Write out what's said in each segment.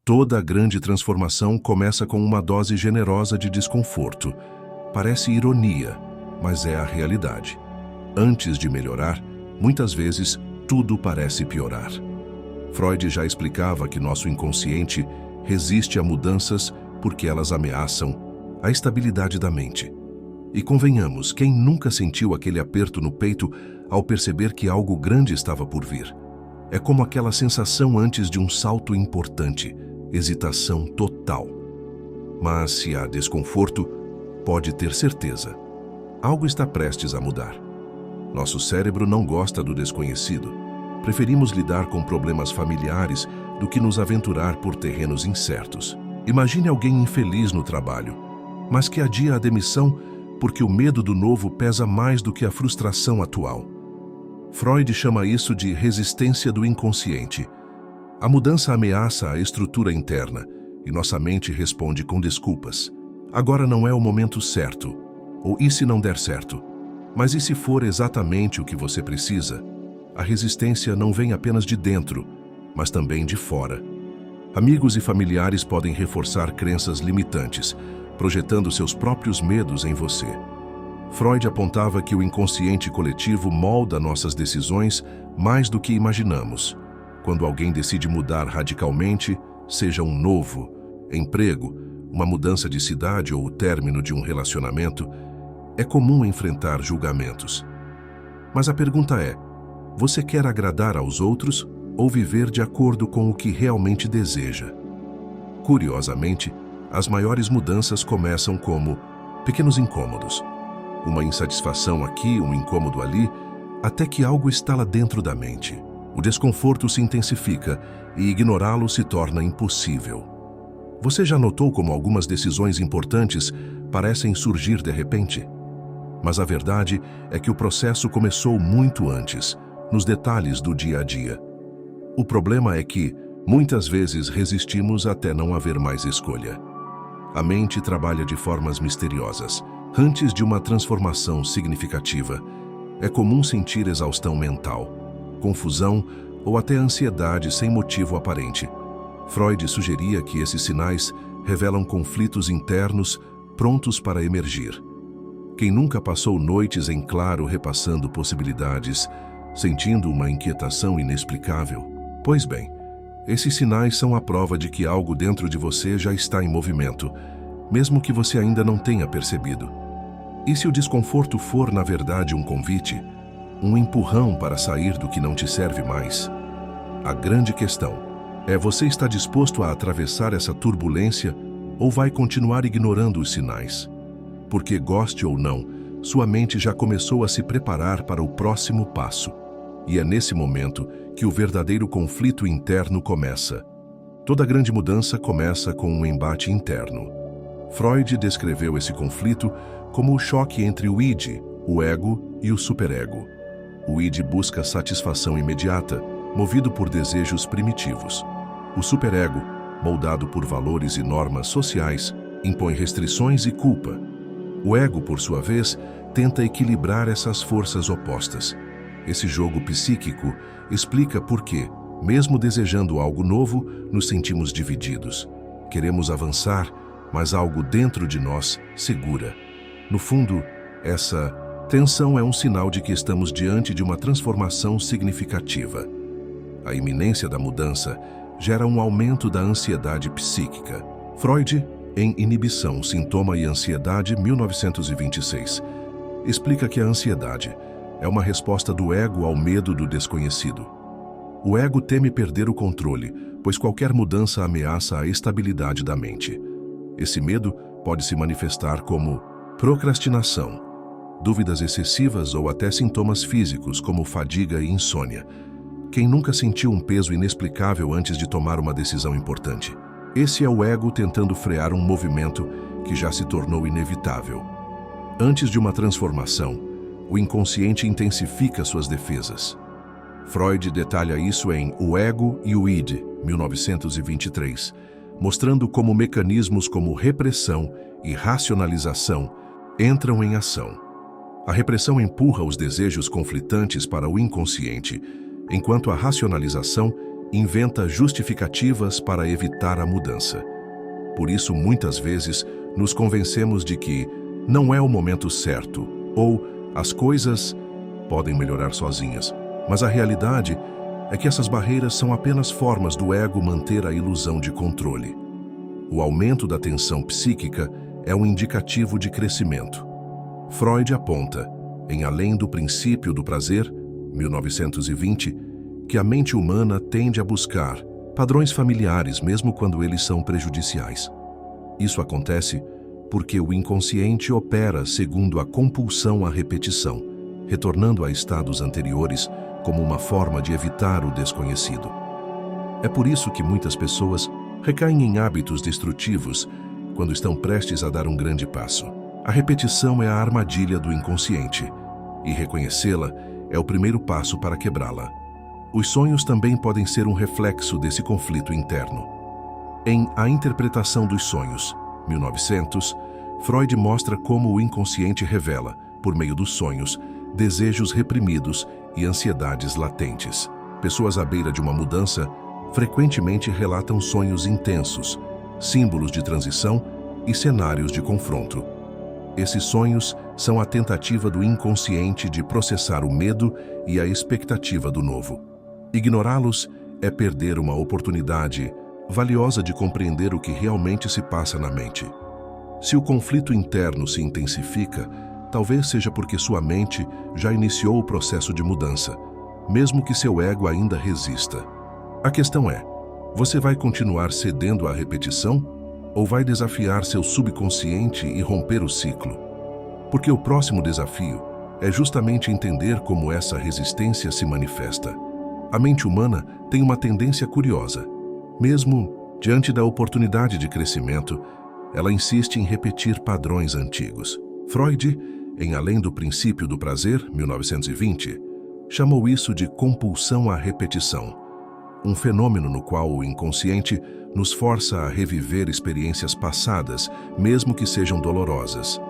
Toda grande transformação começa com uma dose generosa de desconforto. Parece ironia, mas é a realidade. Antes de melhorar, muitas vezes, tudo parece piorar. Freud já explicava que nosso inconsciente resiste a mudanças porque elas ameaçam a estabilidade da mente. E convenhamos, quem nunca sentiu aquele aperto no peito ao perceber que algo grande estava por vir? É como aquela sensação antes de um salto importante, hesitação total. Mas se há desconforto, pode ter certeza. Algo está prestes a mudar. Nosso cérebro não gosta do desconhecido. Preferimos lidar com problemas familiares do que nos aventurar por terrenos incertos. Imagine alguém infeliz no trabalho, mas que adia a demissão porque o medo do novo pesa mais do que a frustração atual. Freud chama isso de resistência do inconsciente. A mudança ameaça a estrutura interna e nossa mente responde com desculpas. Agora não é o momento certo. Ou e se não der certo? Mas e se for exatamente o que você precisa? A resistência não vem apenas de dentro, mas também de fora. Amigos e familiares podem reforçar crenças limitantes, projetando seus próprios medos em você. Freud apontava que o inconsciente coletivo molda nossas decisões mais do que imaginamos. Quando alguém decide mudar radicalmente, seja um novo emprego, uma mudança de cidade ou o término de um relacionamento, é comum enfrentar julgamentos. Mas a pergunta é: você quer agradar aos outros ou viver de acordo com o que realmente deseja? Curiosamente, as maiores mudanças começam como pequenos incômodos. Uma insatisfação aqui, um incômodo ali, até que algo estala dentro da mente. O desconforto se intensifica e ignorá-lo se torna impossível. Você já notou como algumas decisões importantes parecem surgir de repente? Mas a verdade é que o processo começou muito antes, nos detalhes do dia a dia. O problema é que, muitas vezes, resistimos até não haver mais escolha. A mente trabalha de formas misteriosas. Antes de uma transformação significativa, é comum sentir exaustão mental, confusão ou até ansiedade sem motivo aparente. Freud sugeria que esses sinais revelam conflitos internos prontos para emergir. Quem nunca passou noites em claro repassando possibilidades, sentindo uma inquietação inexplicável? Pois bem, esses sinais são a prova de que algo dentro de você já está em movimento, mesmo que você ainda não tenha percebido. E se o desconforto for, na verdade, um convite, um empurrão para sair do que não te serve mais? A grande questão é: você está disposto a atravessar essa turbulência ou vai continuar ignorando os sinais? Porque, goste ou não, sua mente já começou a se preparar para o próximo passo. E é nesse momento que o verdadeiro conflito interno começa. Toda grande mudança começa com um embate interno. Freud descreveu esse conflito como o choque entre o id, o ego, e o superego. O id busca satisfação imediata, movido por desejos primitivos. O superego, moldado por valores e normas sociais, impõe restrições e culpa. O ego, por sua vez, tenta equilibrar essas forças opostas. Esse jogo psíquico explica por que, mesmo desejando algo novo, nos sentimos divididos. Queremos avançar, mas algo dentro de nós segura. No fundo, essa tensão é um sinal de que estamos diante de uma transformação significativa. A iminência da mudança gera um aumento da ansiedade psíquica. Freud, em Inibição, Sintoma e Ansiedade, 1926, explica que a ansiedade é uma resposta do ego ao medo do desconhecido. O ego teme perder o controle, pois qualquer mudança ameaça a estabilidade da mente. Esse medo pode se manifestar como procrastinação, dúvidas excessivas ou até sintomas físicos como fadiga e insônia. Quem nunca sentiu um peso inexplicável antes de tomar uma decisão importante? Esse é o ego tentando frear um movimento que já se tornou inevitável. Antes de uma transformação, o inconsciente intensifica suas defesas. Freud detalha isso em O Ego e o Id, 1923, mostrando como mecanismos como repressão e racionalização entram em ação. A repressão empurra os desejos conflitantes para o inconsciente, enquanto a racionalização inventa justificativas para evitar a mudança. Por isso, muitas vezes, nos convencemos de que não é o momento certo ou as coisas podem melhorar sozinhas. Mas a realidade é que essas barreiras são apenas formas do ego manter a ilusão de controle. O aumento da tensão psíquica é um indicativo de crescimento. Freud aponta, em Além do Princípio do Prazer, 1920, que a mente humana tende a buscar padrões familiares mesmo quando eles são prejudiciais. Isso acontece porque o inconsciente opera segundo a compulsão à repetição, retornando a estados anteriores como uma forma de evitar o desconhecido. É por isso que muitas pessoas recaem em hábitos destrutivos quando estão prestes a dar um grande passo. A repetição é a armadilha do inconsciente, e reconhecê-la é o primeiro passo para quebrá-la. Os sonhos também podem ser um reflexo desse conflito interno. Em A Interpretação dos Sonhos, 1900, Freud mostra como o inconsciente revela, por meio dos sonhos, desejos reprimidos e ansiedades latentes. Pessoas à beira de uma mudança frequentemente relatam sonhos intensos, símbolos de transição e cenários de confronto. Esses sonhos são a tentativa do inconsciente de processar o medo e a expectativa do novo. Ignorá-los é perder uma oportunidade valiosa de compreender o que realmente se passa na mente. Se o conflito interno se intensifica, talvez seja porque sua mente já iniciou o processo de mudança, mesmo que seu ego ainda resista. A questão é, você vai continuar cedendo à repetição ou vai desafiar seu subconsciente e romper o ciclo? Porque o próximo desafio é justamente entender como essa resistência se manifesta. A mente humana tem uma tendência curiosa. Mesmo diante da oportunidade de crescimento, ela insiste em repetir padrões antigos. Freud, em Além do Princípio do Prazer, 1920, chamou isso de compulsão à repetição, um fenômeno no qual o inconsciente nos força a reviver experiências passadas, mesmo que sejam dolorosas.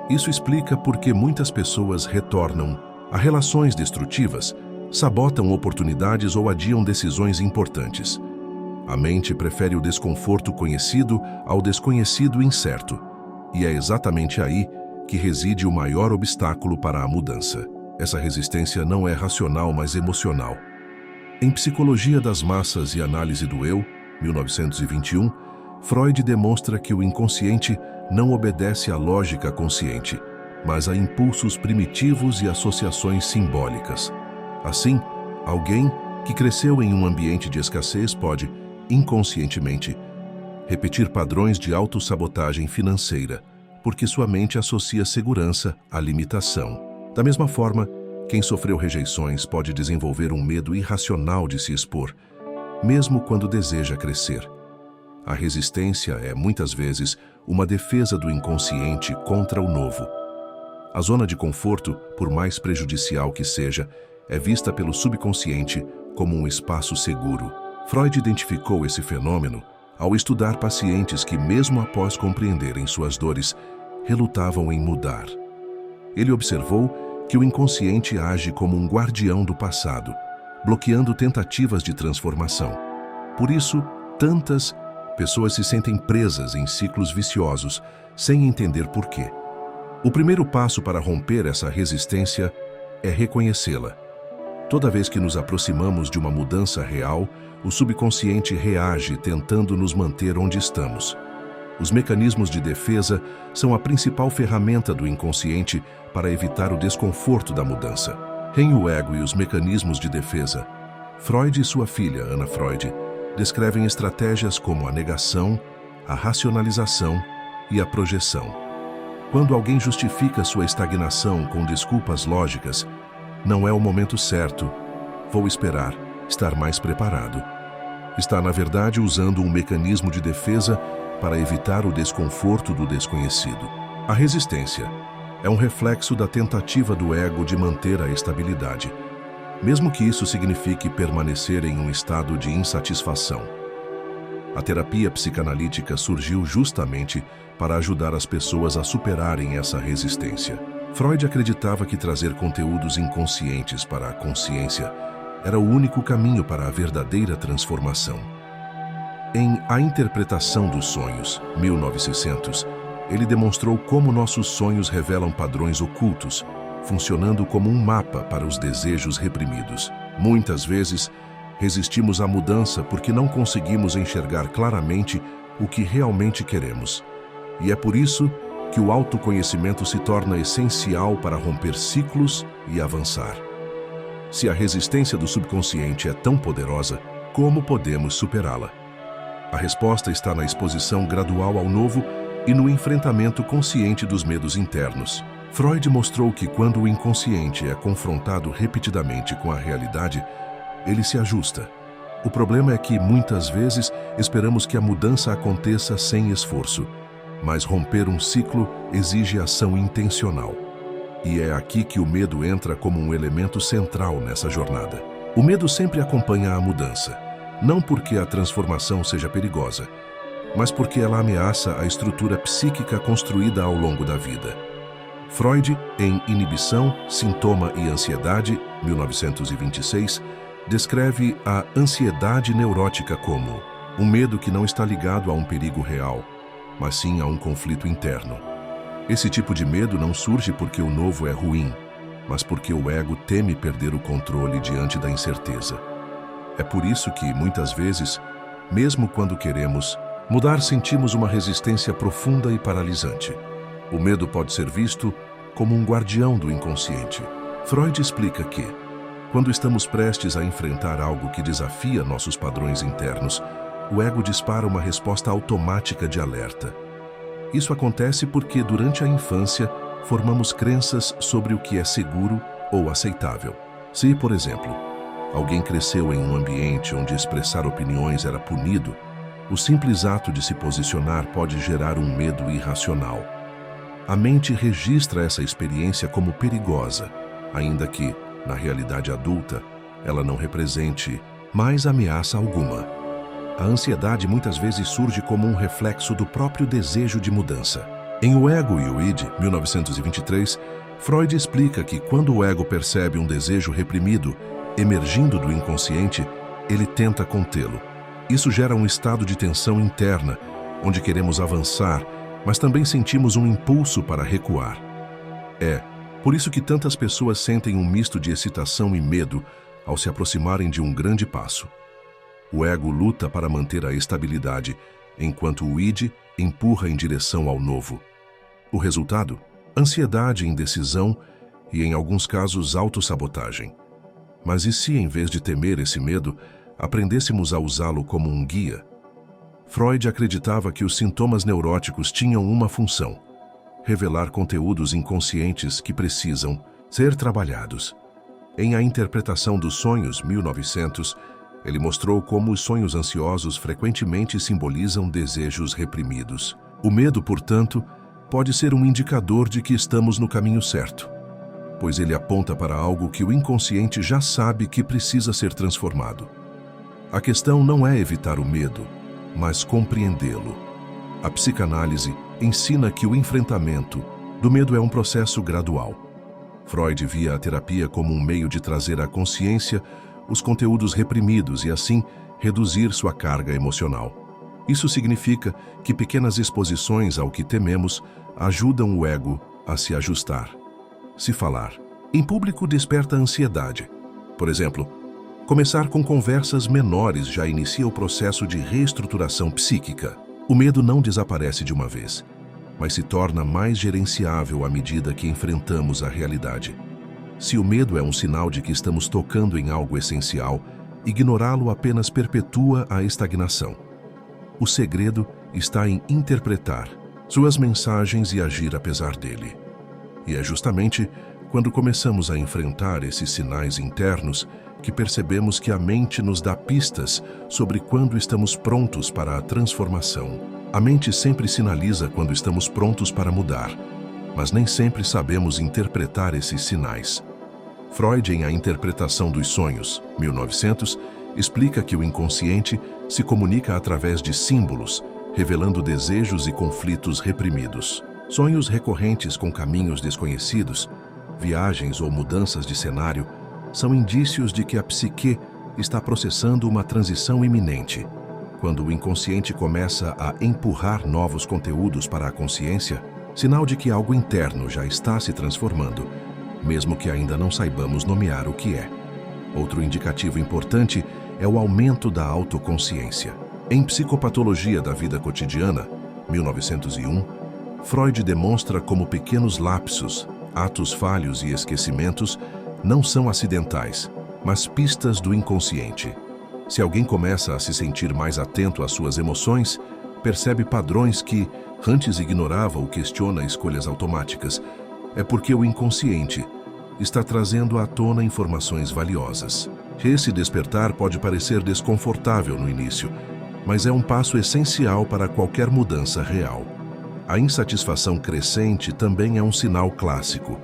Isso explica por que muitas pessoas retornam a relações destrutivas, sabotam oportunidades ou adiam decisões importantes. A mente prefere o desconforto conhecido ao desconhecido incerto, e é exatamente aí que reside o maior obstáculo para a mudança. Essa resistência não é racional, mas emocional. Em Psicologia das Massas e Análise do Eu, 1921, Freud demonstra que o inconsciente não obedece à lógica consciente, mas a impulsos primitivos e associações simbólicas. Assim, alguém que cresceu em um ambiente de escassez pode, inconscientemente, repetir padrões de autossabotagem financeira, porque sua mente associa segurança à limitação. Da mesma forma, quem sofreu rejeições pode desenvolver um medo irracional de se expor, mesmo quando deseja crescer. A resistência é, muitas vezes, uma defesa do inconsciente contra o novo. A zona de conforto, por mais prejudicial que seja, é vista pelo subconsciente como um espaço seguro. Freud identificou esse fenômeno ao estudar pacientes que, mesmo após compreenderem suas dores, relutavam em mudar. Ele observou que o inconsciente age como um guardião do passado, bloqueando tentativas de transformação. Por isso, tantas pessoas se sentem presas em ciclos viciosos, sem entender por quê. O primeiro passo para romper essa resistência é reconhecê-la. Toda vez que nos aproximamos de uma mudança real, o subconsciente reage tentando nos manter onde estamos. Os mecanismos de defesa são a principal ferramenta do inconsciente para evitar o desconforto da mudança. Em O Ego e os Mecanismos de Defesa, Freud e sua filha, Anna Freud, descrevem estratégias como a negação, a racionalização e a projeção. Quando alguém justifica sua estagnação com desculpas lógicas, não é o momento certo, vou esperar, estar mais preparado. Está, na verdade, usando um mecanismo de defesa para evitar o desconforto do desconhecido. A resistência é um reflexo da tentativa do ego de manter a estabilidade, mesmo que isso signifique permanecer em um estado de insatisfação. A terapia psicanalítica surgiu justamente para ajudar as pessoas a superarem essa resistência. Freud acreditava que trazer conteúdos inconscientes para a consciência era o único caminho para a verdadeira transformação. Em A Interpretação dos Sonhos, 1900, ele demonstrou como nossos sonhos revelam padrões ocultos, funcionando como um mapa para os desejos reprimidos. Muitas vezes, resistimos à mudança porque não conseguimos enxergar claramente o que realmente queremos. E é por isso que o autoconhecimento se torna essencial para romper ciclos e avançar. Se a resistência do subconsciente é tão poderosa, como podemos superá-la? A resposta está na exposição gradual ao novo e no enfrentamento consciente dos medos internos. Freud mostrou que quando o inconsciente é confrontado repetidamente com a realidade, ele se ajusta. O problema é que, muitas vezes, esperamos que a mudança aconteça sem esforço, mas romper um ciclo exige ação intencional. E é aqui que o medo entra como um elemento central nessa jornada. O medo sempre acompanha a mudança, não porque a transformação seja perigosa, mas porque ela ameaça a estrutura psíquica construída ao longo da vida. Freud, em Inibição, Sintoma e Ansiedade, 1926, descreve a ansiedade neurótica como um medo que não está ligado a um perigo real, mas sim a um conflito interno. Esse tipo de medo não surge porque o novo é ruim, mas porque o ego teme perder o controle diante da incerteza. É por isso que, muitas vezes, mesmo quando queremos mudar, sentimos uma resistência profunda e paralisante. O medo pode ser visto como um guardião do inconsciente. Freud explica que, quando estamos prestes a enfrentar algo que desafia nossos padrões internos, o ego dispara uma resposta automática de alerta. Isso acontece porque, durante a infância, formamos crenças sobre o que é seguro ou aceitável. Se, por exemplo, alguém cresceu em um ambiente onde expressar opiniões era punido, o simples ato de se posicionar pode gerar um medo irracional. A mente registra essa experiência como perigosa, ainda que, na realidade adulta, ela não represente mais ameaça alguma. A ansiedade muitas vezes surge como um reflexo do próprio desejo de mudança. Em O Ego e o Id, 1923, Freud explica que quando o ego percebe um desejo reprimido emergindo do inconsciente, ele tenta contê-lo. Isso gera um estado de tensão interna, onde queremos avançar, mas também sentimos um impulso para recuar. É por isso que tantas pessoas sentem um misto de excitação e medo ao se aproximarem de um grande passo. O ego luta para manter a estabilidade, enquanto o id empurra em direção ao novo. O resultado? Ansiedade, indecisão e, em alguns casos, autossabotagem. Mas e se, em vez de temer esse medo, aprendêssemos a usá-lo como um guia? Freud acreditava que os sintomas neuróticos tinham uma função: revelar conteúdos inconscientes que precisam ser trabalhados. Em A Interpretação dos Sonhos, 1900, ele mostrou como os sonhos ansiosos frequentemente simbolizam desejos reprimidos. O medo, portanto, pode ser um indicador de que estamos no caminho certo, pois ele aponta para algo que o inconsciente já sabe que precisa ser transformado. A questão não é evitar o medo, mas compreendê-lo. A psicanálise ensina que o enfrentamento do medo é um processo gradual. Freud via a terapia como um meio de trazer à consciência os conteúdos reprimidos e, assim, reduzir sua carga emocional. Isso significa que pequenas exposições ao que tememos ajudam o ego a se ajustar. Se falar em público desperta ansiedade. Por exemplo, começar com conversas menores já inicia o processo de reestruturação psíquica. O medo não desaparece de uma vez, mas se torna mais gerenciável à medida que enfrentamos a realidade. Se o medo é um sinal de que estamos tocando em algo essencial, ignorá-lo apenas perpetua a estagnação. O segredo está em interpretar suas mensagens e agir apesar dele. E é justamente quando começamos a enfrentar esses sinais internos que percebemos que a mente nos dá pistas sobre quando estamos prontos para a transformação. A mente sempre sinaliza quando estamos prontos para mudar, mas nem sempre sabemos interpretar esses sinais. Freud, em A Interpretação dos Sonhos, 1900, explica que o inconsciente se comunica através de símbolos, revelando desejos e conflitos reprimidos. Sonhos recorrentes com caminhos desconhecidos, viagens ou mudanças de cenário, são indícios de que a psique está processando uma transição iminente. Quando o inconsciente começa a empurrar novos conteúdos para a consciência, sinal de que algo interno já está se transformando, mesmo que ainda não saibamos nomear o que é. Outro indicativo importante é o aumento da autoconsciência. Em Psicopatologia da Vida Cotidiana, 1901, Freud demonstra como pequenos lapsos, atos falhos e esquecimentos não são acidentais, mas pistas do inconsciente. Se alguém começa a se sentir mais atento às suas emoções, percebe padrões que antes ignorava ou questiona escolhas automáticas, é porque o inconsciente está trazendo à tona informações valiosas. Esse despertar pode parecer desconfortável no início, mas é um passo essencial para qualquer mudança real. A insatisfação crescente também é um sinal clássico.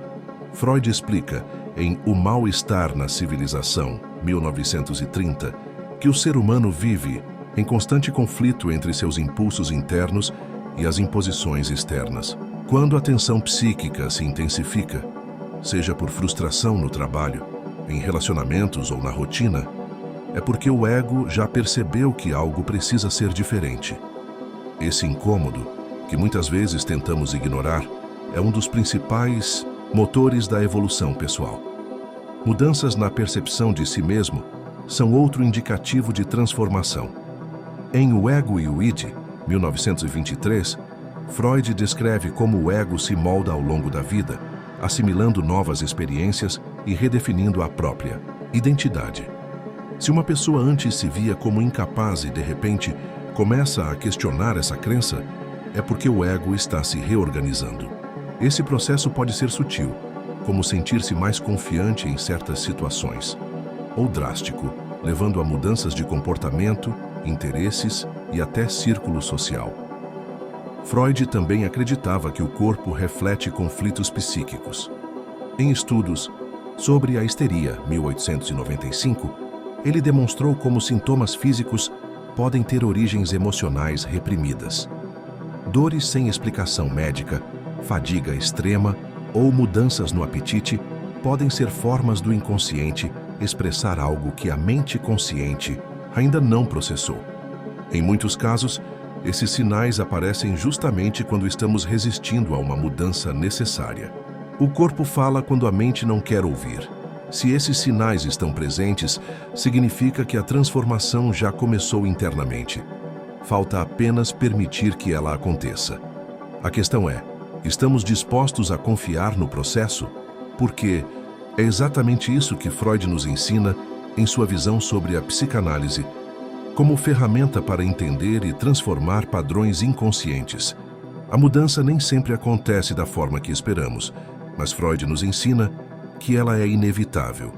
Freud explica, em O Mal-Estar na Civilização, 1930, que o ser humano vive em constante conflito entre seus impulsos internos e as imposições externas. Quando a tensão psíquica se intensifica, seja por frustração no trabalho, em relacionamentos ou na rotina, é porque o ego já percebeu que algo precisa ser diferente. Esse incômodo, que muitas vezes tentamos ignorar, é um dos principais motores da evolução pessoal. Mudanças na percepção de si mesmo são outro indicativo de transformação. Em O Ego e o Id, 1923, Freud descreve como o ego se molda ao longo da vida, assimilando novas experiências e redefinindo a própria identidade. Se uma pessoa antes se via como incapaz e, de repente, começa a questionar essa crença, é porque o ego está se reorganizando. Esse processo pode ser sutil, como sentir-se mais confiante em certas situações, ou drástico, levando a mudanças de comportamento, interesses e até círculo social. Freud também acreditava que o corpo reflete conflitos psíquicos. Em estudos sobre a histeria, 1895, ele demonstrou como sintomas físicos podem ter origens emocionais reprimidas. Dores sem explicação médica, fadiga extrema ou mudanças no apetite podem ser formas do inconsciente expressar algo que a mente consciente ainda não processou. Em muitos casos, esses sinais aparecem justamente quando estamos resistindo a uma mudança necessária. O corpo fala quando a mente não quer ouvir. Se esses sinais estão presentes, significa que a transformação já começou internamente. Falta apenas permitir que ela aconteça. A questão é, estamos dispostos a confiar no processo? Porque é exatamente isso que Freud nos ensina em sua visão sobre a psicanálise, como ferramenta para entender e transformar padrões inconscientes. A mudança nem sempre acontece da forma que esperamos, mas Freud nos ensina que ela é inevitável.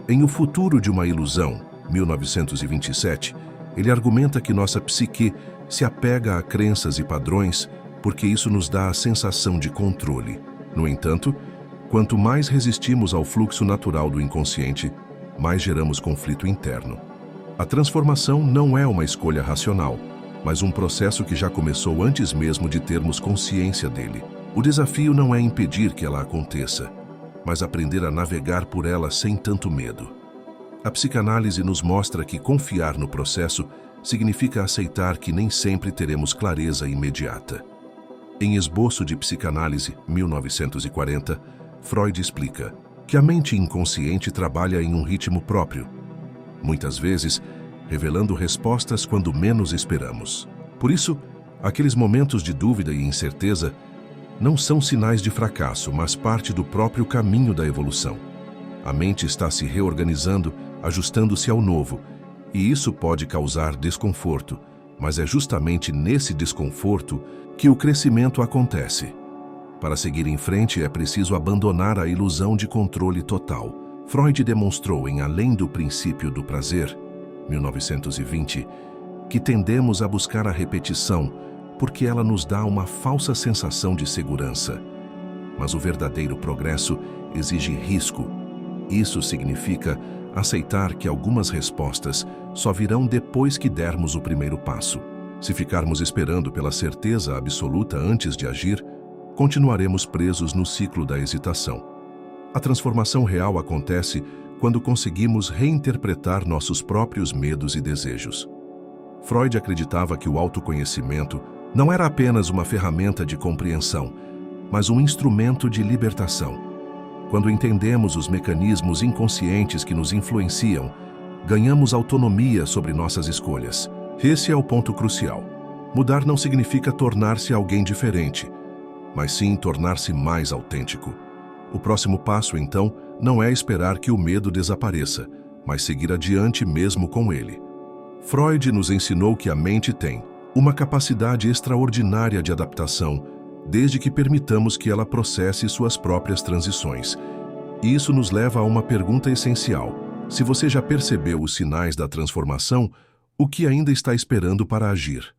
Em O Futuro de uma Ilusão, 1927, ele argumenta que nossa psique se apega a crenças e padrões porque isso nos dá a sensação de controle. No entanto, quanto mais resistimos ao fluxo natural do inconsciente, mais geramos conflito interno. A transformação não é uma escolha racional, mas um processo que já começou antes mesmo de termos consciência dele. O desafio não é impedir que ela aconteça, mas aprender a navegar por ela sem tanto medo. A psicanálise nos mostra que confiar no processo significa aceitar que nem sempre teremos clareza imediata. Em Esboço de Psicanálise, 1940, Freud explica que a mente inconsciente trabalha em um ritmo próprio, muitas vezes revelando respostas quando menos esperamos. Por isso, aqueles momentos de dúvida e incerteza não são sinais de fracasso, mas parte do próprio caminho da evolução. A mente está se reorganizando, ajustando-se ao novo, e isso pode causar desconforto, mas é justamente nesse desconforto que o crescimento acontece. Para seguir em frente é preciso abandonar a ilusão de controle total. Freud demonstrou em Além do Princípio do Prazer, 1920, que tendemos a buscar a repetição porque ela nos dá uma falsa sensação de segurança. Mas o verdadeiro progresso exige risco. Isso significa aceitar que algumas respostas só virão depois que dermos o primeiro passo. Se ficarmos esperando pela certeza absoluta antes de agir, continuaremos presos no ciclo da hesitação. A transformação real acontece quando conseguimos reinterpretar nossos próprios medos e desejos. Freud acreditava que o autoconhecimento não era apenas uma ferramenta de compreensão, mas um instrumento de libertação. Quando entendemos os mecanismos inconscientes que nos influenciam, ganhamos autonomia sobre nossas escolhas. Esse é o ponto crucial. Mudar não significa tornar-se alguém diferente, mas sim tornar-se mais autêntico. O próximo passo, então, não é esperar que o medo desapareça, mas seguir adiante mesmo com ele. Freud nos ensinou que a mente tem uma capacidade extraordinária de adaptação, desde que permitamos que ela processe suas próprias transições. E isso nos leva a uma pergunta essencial. Se você já percebeu os sinais da transformação, o que ainda está esperando para agir?